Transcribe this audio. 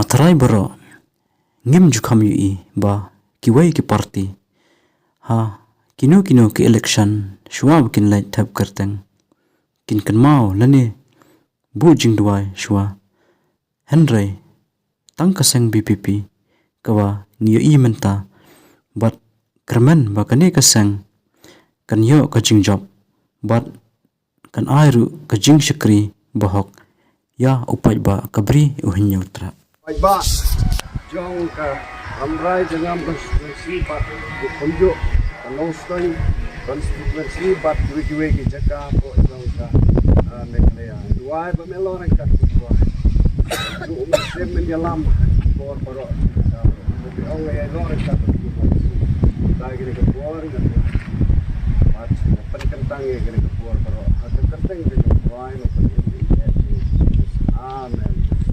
Ngatarai baro ngim jukam yui ba kiwai ki party ha kino ki election Shuwa bikin light tab kerteng kin Kynmaw lani bu jing duai Shuwa Henry Tang ka Seng VPP kawa ngiyo Mynta bat kermen ba kane ka Seng kan yo ka jing job bat kan airu ka jing shakri bahok ya upai ba kabri uhin yutra ba jong ka amrai dengan konstitusi pat kunjuk kanostoi konstitusi pat kiwe ki jaka po jong ka meklea duai ba melore ka tuwa du masem mendalam por paro tapi orang yang lore ka tuwa lagi ke por pat pen kentang ke por paro atau kentang ke duai